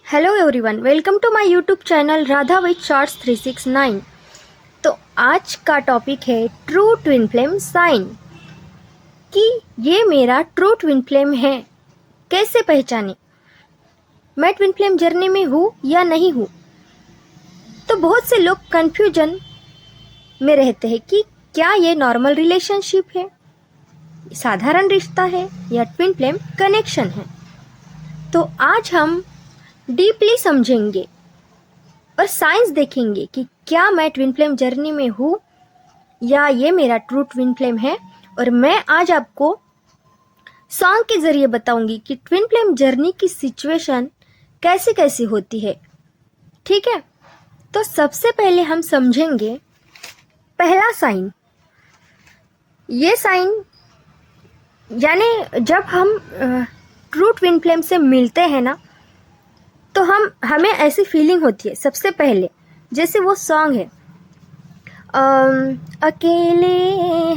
Hello everyone, welcome to my YouTube channel Radha with shorts 369। तो आज का टॉपिक है ट्रू ट्विन फ्लेम साइन, कि ये मेरा ट्रू ट्विन फ्लेम है, कैसे पहचाने, मैं ट्विन फ्लेम जर्नी में हूँ या नहीं हूँ। तो बहुत से लोग कन्फ्यूजन में रहते हैं कि क्या ये नॉर्मल रिलेशनशिप है, साधारण रिश्ता है, या ट्विन फ्लेम कनेक्शन है। तो आज हम डीपली समझेंगे और साइंस देखेंगे कि क्या मैं ट्विन फ्लेम जर्नी में हूँ या ये मेरा ट्रू ट्विन फ्लेम है। और मैं आज आपको सॉन्ग के ज़रिए बताऊंगी कि ट्विन फ्लेम जर्नी की सिचुएशन कैसे कैसे होती है। ठीक है, तो सबसे पहले हम समझेंगे पहला साइन। ये साइन यानी जब हम ट्रू ट्विन फ्लेम से मिलते हैं ना, तो हमें ऐसी फीलिंग होती है सबसे पहले, जैसे वो सॉन्ग है अकेले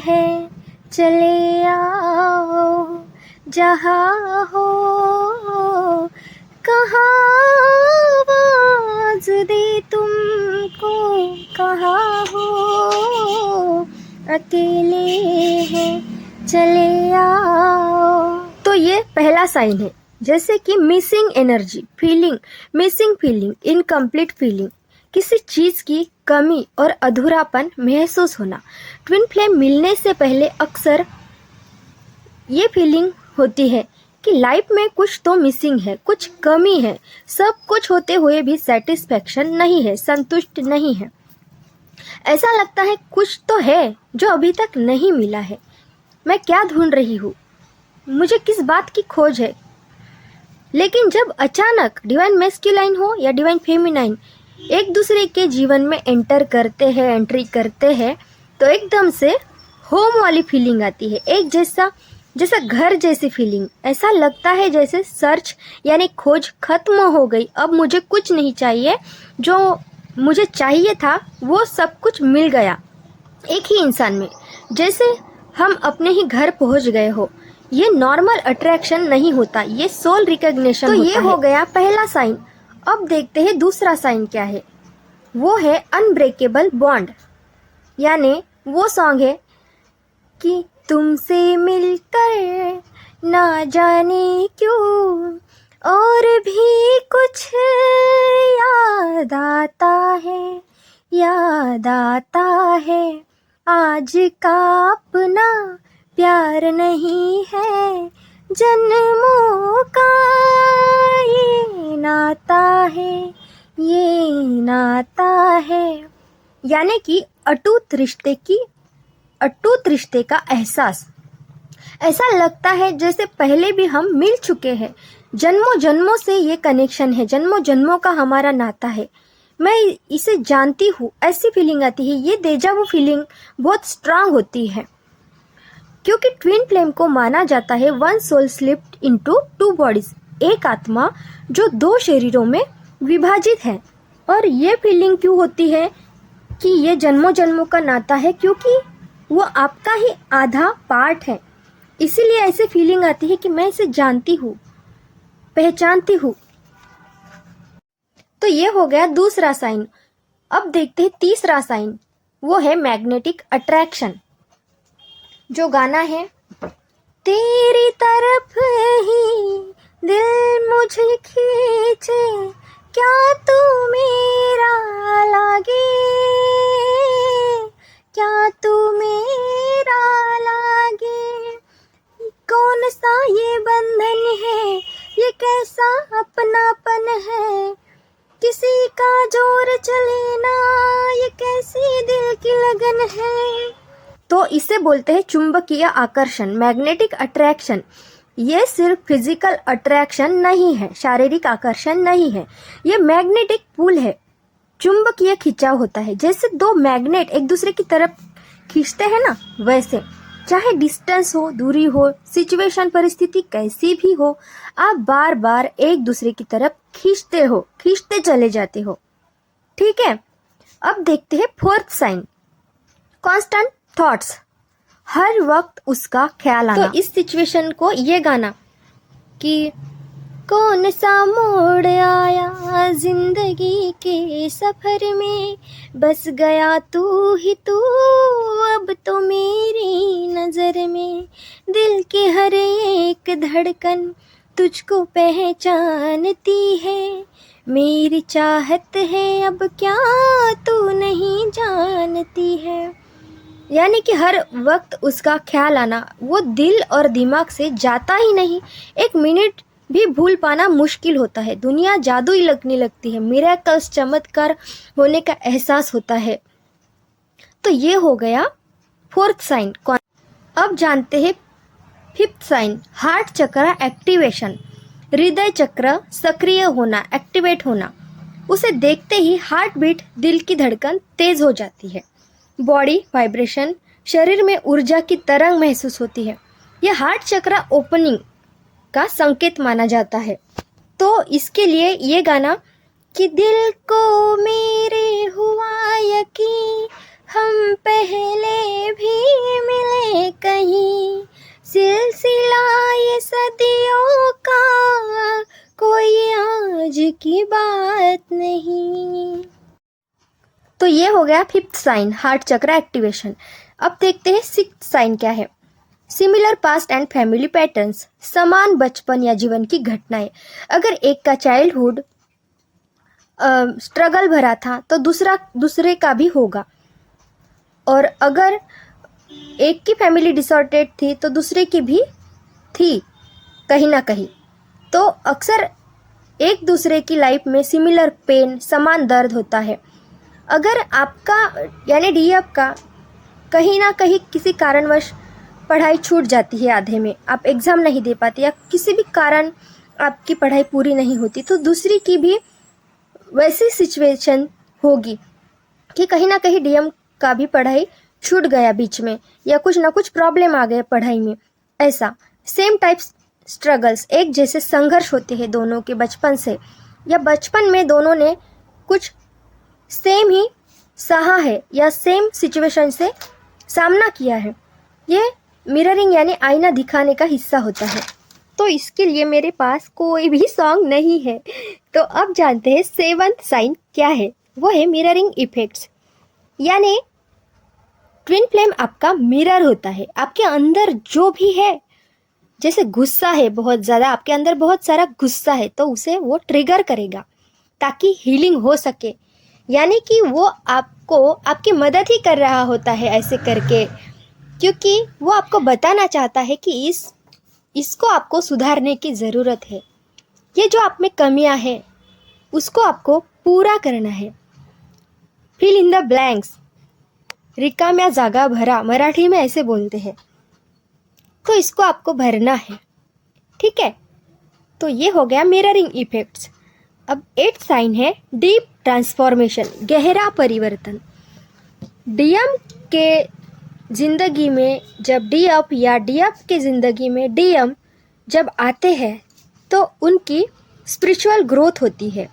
हैं चले आओ जहाँ हो, कहाँ आवाज़ दे तुमको, कहाँ हो, अकेले हैं चले आओ। तो ये पहला साइन है। जैसे कि missing energy feeling, missing feeling, incomplete feeling, किसी चीज़ की कमी और अधूरापन महसूस होना। ट्विन फ्लेम मिलने से पहले अक्सर ये फीलिंग होती है कि लाइफ में कुछ तो मिसिंग है, कुछ कमी है, सब कुछ होते हुए भी सेटिस्फैक्शन नहीं है, संतुष्ट नहीं है। ऐसा लगता है कुछ तो है जो अभी तक नहीं मिला है, मैं क्या ढूंढ रही हूँ, मुझे किस बात की खोज है। लेकिन जब अचानक डिवाइन मैस्कुलाइन हो या डिवाइन फेमिनाइन एक दूसरे के जीवन में एंट्री करते हैं, तो एकदम से होम वाली फीलिंग आती है, एक जैसा घर जैसी फीलिंग। ऐसा लगता है जैसे सर्च यानी खोज खत्म हो गई, अब मुझे कुछ नहीं चाहिए, जो मुझे चाहिए था वो सब कुछ मिल गया एक ही इंसान में, जैसे हम अपने ही घर पहुंच गए हो। ये नॉर्मल अट्रैक्शन नहीं होता, ये सोल रिकॉग्निशन होता है। तो ये हो गया पहला साइन। अब देखते हैं दूसरा साइन क्या है। वो है अनब्रेकेबल बॉन्ड, यानी वो सॉन्ग है कि तुमसे मिलकर ना जाने क्यों और भी कुछ याद आता है, याद आता है, आज का अपना प्यार नहीं है, जन्मों का ये नाता है, ये नाता है। यानी कि अटूट रिश्ते का एहसास। ऐसा लगता है जैसे पहले भी हम मिल चुके हैं, जन्मों जन्मों से ये कनेक्शन है, जन्मों जन्मों का हमारा नाता है, मैं इसे जानती हूँ, ऐसी फीलिंग आती है। ये डेजा वू फीलिंग बहुत स्ट्रांग होती है, क्योंकि ट्विन फ्लेम को माना जाता है one soul slipped into two bodies, एक आत्मा जो दो शरीरों में विभाजित है। और ये फीलिंग क्यों होती है कि ये जन्मों जन्मों का नाता है, क्योंकि वो आपका ही आधा पार्ट है, इसीलिए ऐसे फीलिंग आती है कि मैं इसे जानती हूँ, पहचानती हूँ। तो ये हो गया दूसरा साइन। अब देखते हैं तीसरा साइन, वो है मैग्नेटिक अट्रैक्शन। जो गाना है तेरी तरफ ही दिल मुझे खींचे, क्या तू मेरा लागे, क्या तू मेरा लागे, कौन सा ये बंधन है, ये कैसा अपनापन है, किसी का जोर चले ना, ये कैसी दिल की लगन है। तो इसे बोलते हैं चुंबकीय आकर्षण, मैग्नेटिक अट्रैक्शन। ये सिर्फ फिजिकल अट्रैक्शन नहीं है, शारीरिक आकर्षण नहीं है, ये मैग्नेटिक पुल है, चुंबकीय खिंचाव होता है। जैसे दो मैग्नेट एक दूसरे की तरफ खींचते हैं ना, वैसे चाहे डिस्टेंस हो, दूरी हो, सिचुएशन परिस्थिति कैसी भी हो, आप बार बार एक दूसरे की तरफ खींचते चले जाते हो। ठीक है, अब देखते हैं फोर्थ साइन, कांस्टेंट थॉट्स, हर वक्त उसका ख्याल आना। तो इस सिचुएशन को ये गाना कि कौन सा मोड़ आया जिंदगी के सफर में, बस गया तू ही तू अब तो मेरी नजर में। दिल की हर एक धड़कन तुझको पहचानती है, मेरी चाहत है अब क्या तू नहीं जानती है। यानी कि हर वक्त उसका ख्याल आना वो दिल और दिमाग से जाता ही नहीं। एक मिनट भी भूल पाना मुश्किल होता है। दुनिया जादुई लगने लगती है, मिरेकल्स चमत्कार होने का एहसास होता है। तो ये हो गया फोर्थ साइन। अब जानते हैं फिफ्थ साइन, हार्ट चक्र एक्टिवेशन। हृदय चक्र सक्रिय होना, एक्टिवेट होना। उसे देखते ही हार्ट बीट, दिल की धड़कन तेज हो जाती है। बॉडी वाइब्रेशन, शरीर में ऊर्जा की तरंग महसूस होती है। यह हार्ट चक्र ओपनिंग का संकेत माना जाता है। तो इसके लिए ये गाना कि दिल को मेरे हुआ यकीन, हम पहले भी मिले कहीं, सिलसिला ये सदियों का, कोई आज की बात नहीं। तो ये हो गया फिफ्थ साइन, हार्ट चक्र एक्टिवेशन। अब देखते हैं सिक्स्थ साइन क्या है। Similar past and family patterns, समान बचपन या जीवन की घटनाएं। अगर एक का चाइल्डहुड स्ट्रगल भरा था तो दूसरे का भी होगा, और अगर एक की फैमिली डिसऑर्डेड थी तो दूसरे की भी थी कहीं ना कहीं। तो अक्सर एक दूसरे की लाइफ में सिमिलर पेन, समान दर्द होता है। अगर आपका यानी डीएफ का कहीं ना कहीं किसी कारणवश पढ़ाई छूट जाती है आधे में, आप एग्ज़ाम नहीं दे पाते या किसी भी कारण आपकी पढ़ाई पूरी नहीं होती, तो दूसरी की भी वैसी सिचुएशन होगी कि कहीं ना कहीं डीएम का भी पढ़ाई छूट गया बीच में, या कुछ ना कुछ प्रॉब्लम आ गया पढ़ाई में। ऐसा सेम टाइप्स स्ट्रगल्स, एक जैसे संघर्ष होते हैं दोनों के बचपन से, या बचपन में दोनों ने कुछ सेम ही सहा है या सेम सिचुएशन से सामना किया है। ये मिररिंग यानी आईना दिखाने का हिस्सा होता है। तो इसके लिए मेरे पास कोई भी सॉन्ग नहीं है। तो अब जानते हैं सेवंथ साइन क्या है। वो है मिररिंग इफेक्ट्स। यानी ट्विन फ्लेम आपका मिरर होता है। आपके अंदर जो भी है, जैसे गुस्सा है बहुत ज़्यादा, आपके अंदर बहुत सारा गुस्सा है, तो उसे वो ट्रिगर करेगा ताकि हीलिंग हो सके। यानी कि वो आपको आपकी मदद ही कर रहा होता है ऐसे करके, क्योंकि वो आपको बताना चाहता है कि इसको आपको सुधारने की ज़रूरत है। ये जो आप में कमियां हैं उसको आपको पूरा करना है। फिल इन द ब्लैंक्स, रिकाम्या जागा भरा, मराठी में ऐसे बोलते हैं। तो इसको आपको भरना है, ठीक है। तो ये हो गया मिररिंग इफेक्ट्स। अब एट साइन है डीप ट्रांसफॉर्मेशन, गहरा परिवर्तन। डीएम के ज़िंदगी में जब डीएफ या डीएफ के ज़िंदगी में डीएम जब आते हैं तो उनकी स्पिरिचुअल ग्रोथ होती है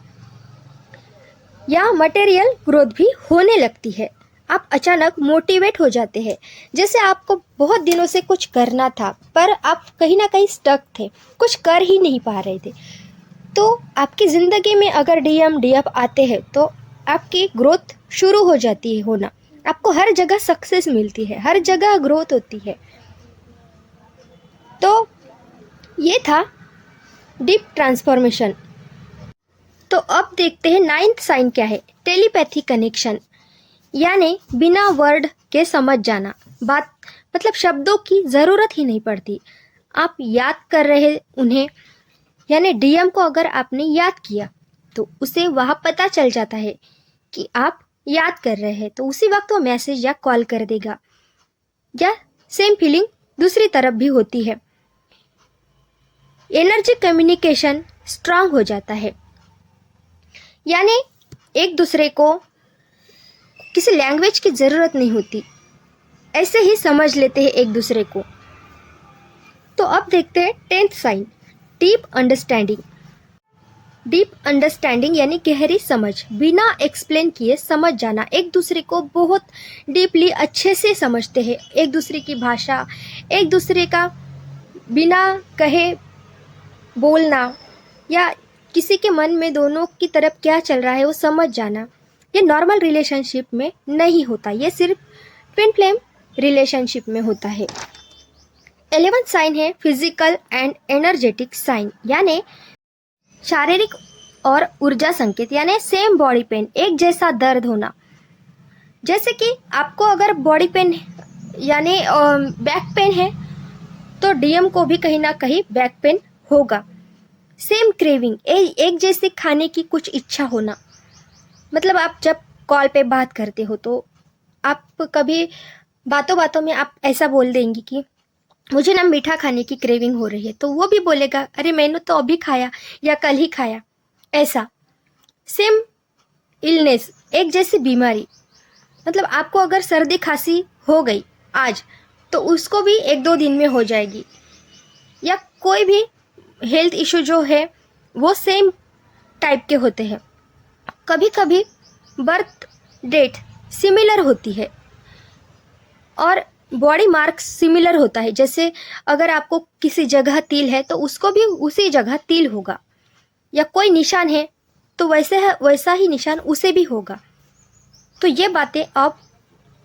या मटेरियल ग्रोथ भी होने लगती है। आप अचानक मोटिवेट हो जाते हैं, जैसे आपको बहुत दिनों से कुछ करना था पर आप कहीं ना कहीं स्टक थे, कुछ कर ही नहीं पा रहे थे। तो आपकी ज़िंदगी में अगर डीएम डीएफ आते हैं तो आपकी ग्रोथ शुरू हो जाती है होना। आपको हर जगह सक्सेस मिलती है, हर जगह ग्रोथ होती है। तो ये था डीप ट्रांसफॉर्मेशन। तो अब देखते हैं नाइन्थ साइन क्या है। टेलीपैथी कनेक्शन, यानी बिना वर्ड के समझ जाना। बात मतलब शब्दों की ज़रूरत ही नहीं पड़ती, आप याद कर रहे उन्हें, यानी डीएम को अगर आपने याद किया तो उसे वहाँ पता चल जाता है कि आप याद कर रहे हैं, तो उसी वक्त वो मैसेज या कॉल कर देगा। या सेम फीलिंग दूसरी तरफ भी होती है। एनर्जी कम्युनिकेशन स्ट्रांग हो जाता है, यानी एक दूसरे को किसी लैंग्वेज की ज़रूरत नहीं होती, ऐसे ही समझ लेते हैं एक दूसरे को। तो अब देखते हैं tenth sign, deep understanding. Deep understanding यानी गहरी समझ, बिना एक्सप्लेन किए समझ जाना। एक दूसरे को बहुत डीपली अच्छे से समझते हैं, एक दूसरे की भाषा, एक दूसरे का बिना कहे बोलना, या किसी के मन में दोनों की तरफ क्या चल रहा है वो समझ जाना, ये नॉर्मल रिलेशनशिप में नहीं होता, ये सिर्फ ट्विन फ्लेम रिलेशनशिप में होता है। 11th साइन है फिजिकल एंड एनर्जेटिक साइन, यानी शारीरिक और ऊर्जा संकेत, यानी सेम बॉडी पेन, एक जैसा दर्द होना। जैसे कि आपको अगर बॉडी पेन यानी बैक पेन है तो डीएम को भी कहीं ना कहीं बैक पेन होगा। सेम क्रेविंग, एक जैसे खाने की कुछ इच्छा होना, मतलब आप जब कॉल पे बात करते हो तो आप कभी बातों बातों में आप ऐसा बोल देंगी कि मुझे ना मीठा खाने की क्रेविंग हो रही है, तो वो भी बोलेगा अरे मैंने तो अभी खाया या कल ही खाया। ऐसा सेम इलनेस, एक जैसी बीमारी, मतलब आपको अगर सर्दी खांसी हो गई आज तो उसको भी 1-2 दिन में हो जाएगी, या कोई भी हेल्थ इशू जो है वो सेम टाइप के होते हैं। कभी कभी बर्थ डेट सिमिलर होती है और बॉडी मार्क्स सिमिलर होता है, जैसे अगर आपको किसी जगह तिल है तो उसको भी उसी जगह तिल होगा, या कोई निशान है तो वैसा ही निशान उसे भी होगा। तो ये बातें आप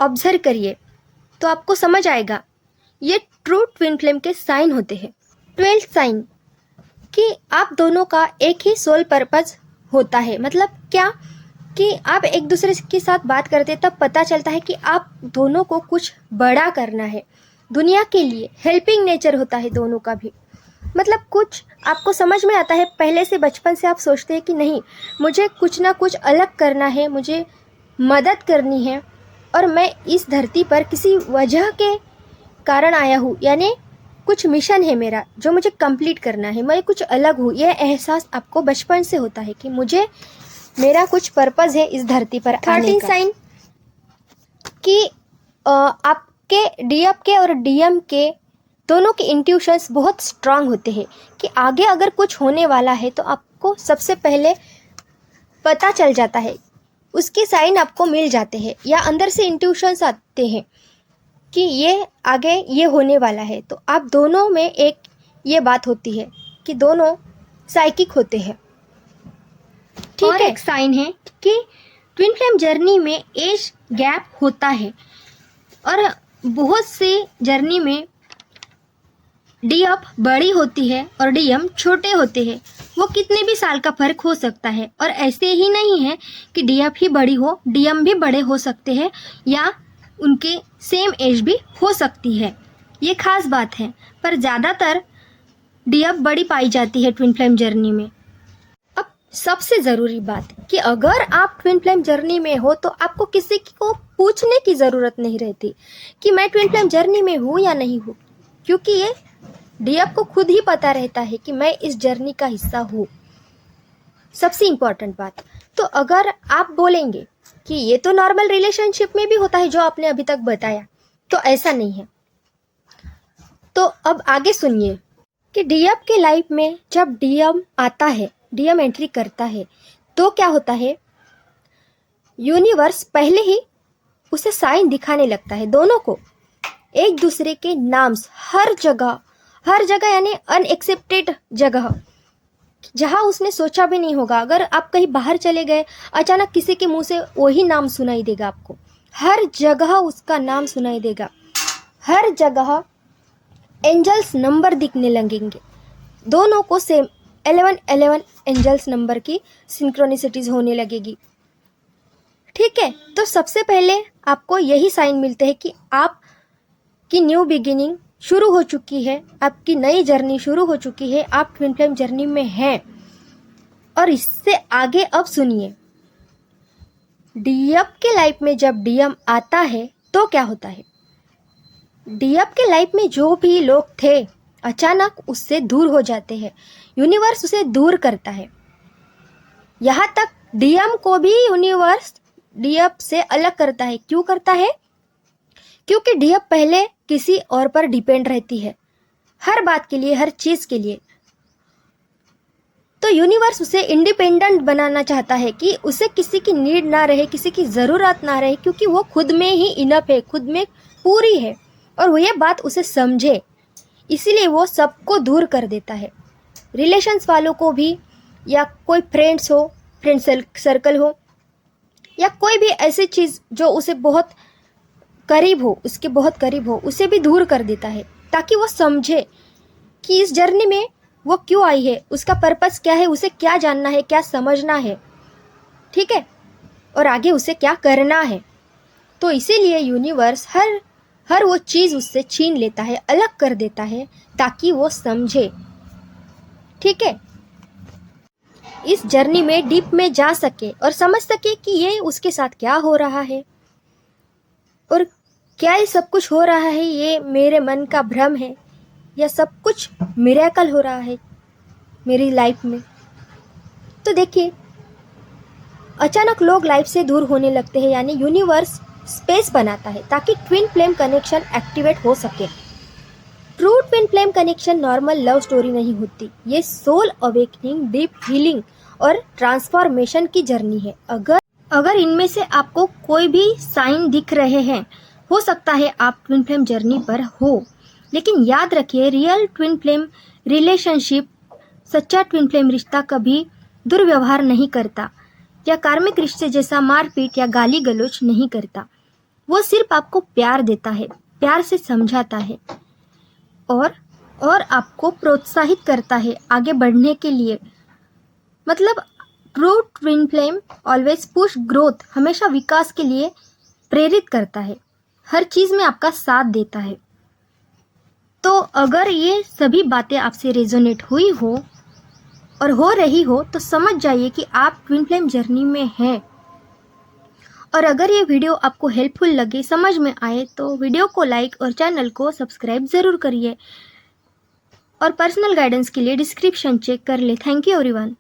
ऑब्जर्व करिए तो आपको समझ आएगा, ये ट्रू ट्विन फ्लेम के साइन होते हैं। 12th साइन कि आप दोनों का एक ही सोल पर्पस होता है, मतलब क्या कि आप एक दूसरे के साथ बात करते तब पता चलता है कि आप दोनों को कुछ बड़ा करना है दुनिया के लिए, हेल्पिंग नेचर होता है दोनों का भी। मतलब कुछ आपको समझ में आता है, पहले से बचपन से आप सोचते हैं कि नहीं मुझे कुछ ना कुछ अलग करना है, मुझे मदद करनी है और मैं इस धरती पर किसी वजह के कारण आया हूँ, यानी कुछ मिशन है मेरा जो मुझे कंप्लीट करना है, मैं कुछ अलग हूँ। यह एहसास आपको बचपन से होता है कि मुझे मेरा कुछ पर्पस है इस धरती पर आने का। 13 साइन कि आपके डीएफ के और डीएम के दोनों के इंट्यूशंस बहुत स्ट्रांग होते हैं कि आगे अगर कुछ होने वाला है तो आपको सबसे पहले पता चल जाता है, उसके साइन आपको मिल जाते हैं, या अंदर से इंट्यूशंस आते हैं कि ये आगे ये होने वाला है। तो आप दोनों में एक ये बात होती है कि दोनों साइकिक होते हैं, ठीक है। एक साइन है कि ट्विन फ्लेम जर्नी में एज गैप होता है और बहुत से जर्नी में डीएफ बड़ी होती है और डीएम छोटे होते हैं। वो कितने भी साल का फर्क हो सकता है, और ऐसे ही नहीं है कि डीएफ ही बड़ी हो, डीएम भी बड़े हो सकते हैं या उनके सेम एज भी हो सकती है, ये खास बात है। पर ज़्यादातर डीएफ बड़ी पाई जाती है ट्विन फ्लेम जर्नी में। अब सबसे ज़रूरी बात कि अगर आप ट्विन फ्लेम जर्नी में हो तो आपको किसी को पूछने की ज़रूरत नहीं रहती कि मैं ट्विन फ्लेम जर्नी में हूँ या नहीं हूँ, क्योंकि ये डीएफ को खुद ही पता रहता है कि मैं इस जर्नी का हिस्सा हूँ। सबसे इम्पॉर्टेंट बात, तो अगर आप बोलेंगे कि ये तो नॉर्मल रिलेशनशिप में भी होता है जो आपने अभी तक बताया, तो ऐसा नहीं है। तो अब आगे सुनिए कि डीएफ के लाइफ में जब डीएम आता है, डीएम एंट्री करता है तो क्या होता है, यूनिवर्स पहले ही उसे साइन दिखाने लगता है, दोनों को एक दूसरे के नाम्स हर जगह यानी अनएक्सेप्टेड जगह, जहाँ उसने सोचा भी नहीं होगा। अगर आप कहीं बाहर चले गए, अचानक किसी के मुंह से वही नाम सुनाई देगा आपको, हर जगह उसका नाम सुनाई देगा, हर जगह एंजल्स नंबर दिखने लगेंगे, दोनों को सेम 11 एंजल्स नंबर की सिंक्रोनिसिटीज होने लगेगी, ठीक है। तो सबसे पहले आपको यही साइन मिलते हैं कि आपकी न्यू बिगिनिंग शुरू हो चुकी है, आपकी नई जर्नी शुरू हो चुकी है, आप ट्विन फ्लेम जर्नी में हैं। और इससे आगे अब सुनिए, डीएफ के लाइफ में जब डीएम आता है तो क्या होता है, डीएफ के लाइफ में जो भी लोग थे अचानक उससे दूर हो जाते हैं, यूनिवर्स उसे दूर करता है। यहाँ तक डीएम को भी यूनिवर्स डीएफ से अलग करता है। क्यों करता है, क्योंकि डीएफ पहले किसी और पर डिपेंड रहती है हर बात के लिए, हर चीज़ के लिए। तो यूनिवर्स उसे इंडिपेंडेंट बनाना चाहता है कि उसे किसी की नीड ना रहे, किसी की ज़रूरत ना रहे, क्योंकि वो खुद में ही इनफ है, खुद में पूरी है, और वो ये बात उसे समझे, इसीलिए वो सबको दूर कर देता है। रिलेशंस वालों को भी या कोई फ्रेंड्स हो, फ्रेंड सर्कल हो, या कोई भी ऐसी चीज़ जो उसे बहुत करीब हो, उसके बहुत करीब हो, उसे भी दूर कर देता है, ताकि वो समझे कि इस जर्नी में वो क्यों आई है, उसका पर्पस क्या है, उसे क्या जानना है, क्या समझना है, ठीक है, और आगे उसे क्या करना है। तो इसीलिए यूनिवर्स हर वो चीज़ उससे छीन लेता है, अलग कर देता है, ताकि वो समझे, ठीक है, इस जर्नी में डीप में जा सके और समझ सके कि ये उसके साथ क्या हो रहा है, और क्या ये सब कुछ हो रहा है ये मेरे मन का भ्रम है, या सब कुछ मिरेकल हो रहा है मेरी लाइफ में। तो देखिए, अचानक लोग लाइफ से दूर होने लगते हैं, यानी यूनिवर्स स्पेस बनाता है ताकि ट्विन फ्लेम कनेक्शन एक्टिवेट हो सके। True twin flame connection normal love story नहीं होती, ये सोल अवेकनिंग, डीप हीलिंग और ट्रांसफॉर्मेशन की जर्नी है। अगर इनमें से आपको कोई भी साइन दिख रहे हैं, हो सकता है आप ट्विन फ्लेम जर्नी पर हो, लेकिन याद रखिए, रियल ट्विन फ्लेम रिलेशनशिप, सच्चा ट्विन फ्लेम रिश्ता कभी दुर्व्यवहार नहीं करता या कार्मिक रिश्ते जैसा मारपीट या गाली गलौज नहीं करता। वो सिर्फ आपको प्यार देता है, प्यार से समझाता है और आपको प्रोत्साहित करता है आगे बढ़ने के लिए। मतलब true twin flame always push growth, हमेशा विकास के लिए प्रेरित करता है, हर चीज़ में आपका साथ देता है। तो अगर ये सभी बातें आपसे रेजोनेट हुई हो और हो रही हो, तो समझ जाइए कि आप ट्विन फ्लेम जर्नी में हैं। और अगर ये वीडियो आपको हेल्पफुल लगे, समझ में आए, तो वीडियो को लाइक और चैनल को सब्सक्राइब ज़रूर करिए। और पर्सनल गाइडेंस के लिए डिस्क्रिप्शन चेक कर ले। Thank you everyone.